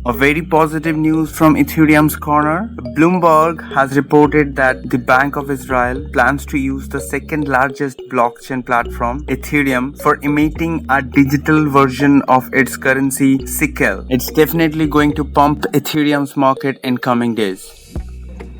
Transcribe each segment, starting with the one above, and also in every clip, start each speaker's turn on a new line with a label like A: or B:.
A: A very positive news from Ethereum's corner. Bloomberg has reported that the Bank of Israel plans to use the second largest blockchain platform, Ethereum, for emitting a digital version of its currency, Shekel. It's definitely going to pump Ethereum's market in coming days.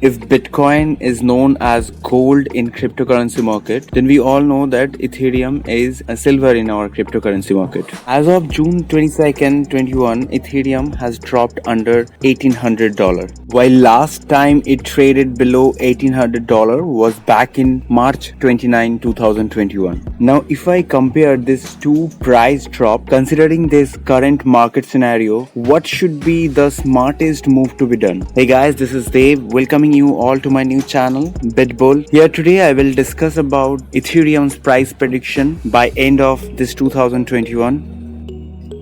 A: If Bitcoin is known as gold in cryptocurrency market, then we all know that Ethereum is a silver in our cryptocurrency market. As of June 22nd, 21, Ethereum has dropped under $1,800. While last time it traded below $1,800 was back in March 29, 2021. Now, if I compare this two price drop, considering this current market scenario, what should be the smartest move to be done? Hey guys, this is Dave. Welcoming you all to my new channel, BitBull. Here today I will discuss about Ethereum's price prediction by end of this 2021.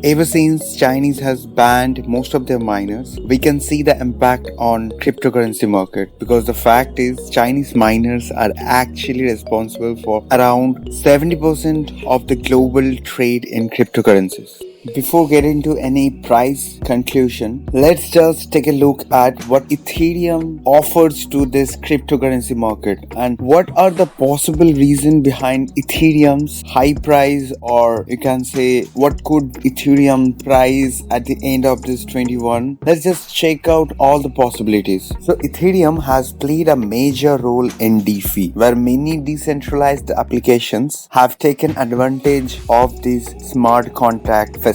A: Ever since Chinese has banned most of their miners, we can see the impact on cryptocurrency market, because the fact is Chinese miners are actually responsible for around 70% of the global trade in cryptocurrencies. Before getting to any price conclusion, let's just take a look at what Ethereum offers to this cryptocurrency market and what are the possible reasons behind Ethereum's high price, or you can say what could Ethereum price at the end of this 21. Let's just check out all the possibilities. So Ethereum has played a major role in DeFi, where many decentralized applications have taken advantage of these smart contract facilities.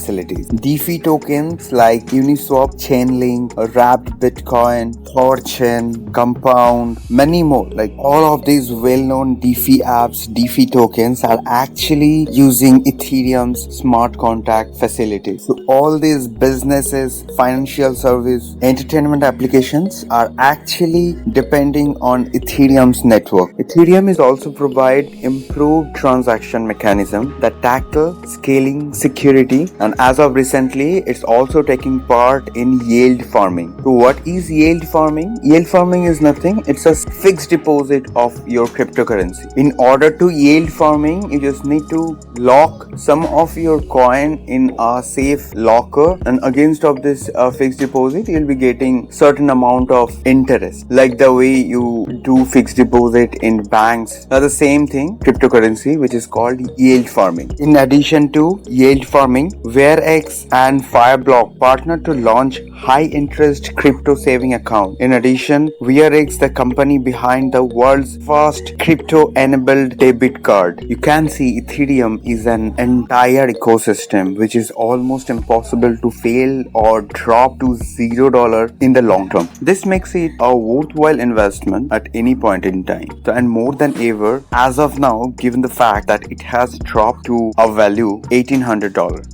A: DeFi tokens like Uniswap, Chainlink, Wrapped Bitcoin, Thorchain, Compound, many more, like all of these well-known DeFi apps, DeFi tokens are actually using Ethereum's smart contract facilities. So all these businesses, financial service, entertainment applications are actually depending on Ethereum's network. Ethereum is also provide improved transaction mechanism that tackle scaling, security, and as of recently, it's also taking part in yield farming. So what is yield farming? Yield farming is nothing. It's a fixed deposit of your cryptocurrency. In order to yield farming, you just need to lock some of your coin in a safe locker, and against of this fixed deposit, you'll be getting certain amount of interest, like the way you do fixed deposit in banks. Now the same thing, cryptocurrency, which is called yield farming. In addition to yield farming, VeerX and Fireblock partnered to launch high-interest crypto saving account. In addition, VeerX, the company behind the world's first crypto-enabled debit card. You can see Ethereum is an entire ecosystem which is almost impossible to fail or drop to $0 in the long term. This makes it a worthwhile investment at any point in time. So, and more than ever, as of now, given the fact that it has dropped to a value $1,800.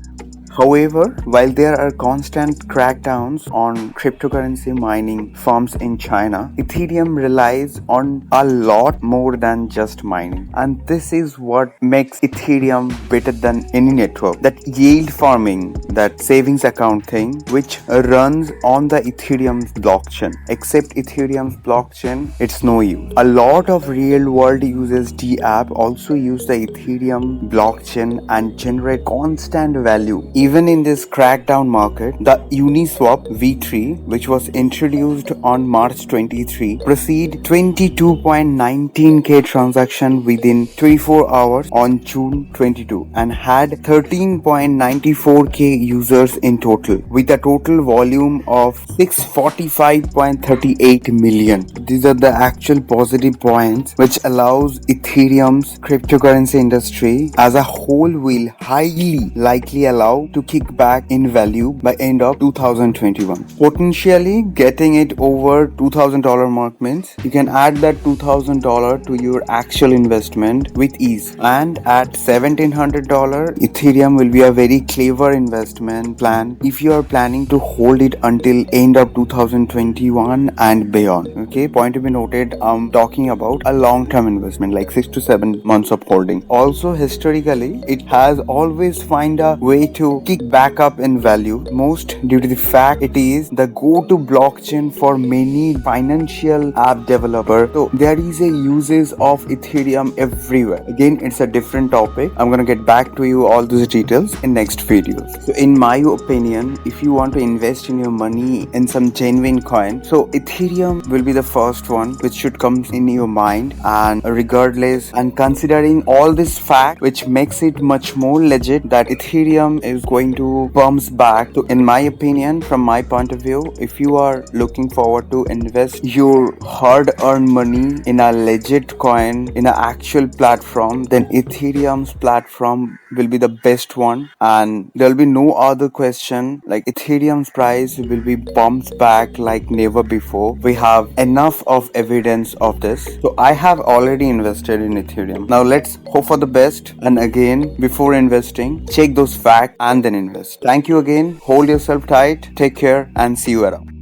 A: However, while there are constant crackdowns on cryptocurrency mining firms in China, Ethereum relies on a lot more than just mining. And this is what makes Ethereum better than any network. That yield farming, that savings account thing, which runs on the Ethereum blockchain. Except Ethereum's blockchain, it's no use. A lot of real world users app also use the Ethereum blockchain and generate constant value. Even in this crackdown market, the Uniswap V3, which was introduced on March 23, proceed 22.19k transaction within 24 hours on June 22 and had 13.94k users in total, with a total volume of 645.38 million. These are the actual positive points which allows Ethereum's cryptocurrency industry as a whole will highly likely allow to kick back in value by end of 2021. Potentially getting it over $2,000 mark means you can add that $2,000 to your actual investment with ease. And at $1,700, Ethereum will be a very clever investment plan if you are planning to hold it until end of 2021 and beyond. Okay, point to be noted, I'm talking about a long-term investment like 6 to 7 months of holding. Also, historically, it has always find a way to to kick back up in value, most due to the fact it is the go-to blockchain for many financial app developers. So there is a uses of Ethereum everywhere. Again, it's a different topic. I'm gonna get back to you all those details in next videos. So in my opinion, if you want to invest in your money in some genuine coin, so Ethereum will be the first one which should come in your mind. And regardless and considering all this fact, which makes it much more legit that Ethereum is going to bounce back. So in my opinion, from my point of view, if you are looking forward to invest your hard-earned money in a legit coin, in an actual platform, then Ethereum's platform will be the best one, and there'll be no other question. Like, Ethereum's price will be bumped back like never before. We have enough of evidence of this. So I have already invested in Ethereum. Now let's hope for the best, and again, before investing, check those facts and then invest. Thank you again. Hold yourself tight, take care, and see you around.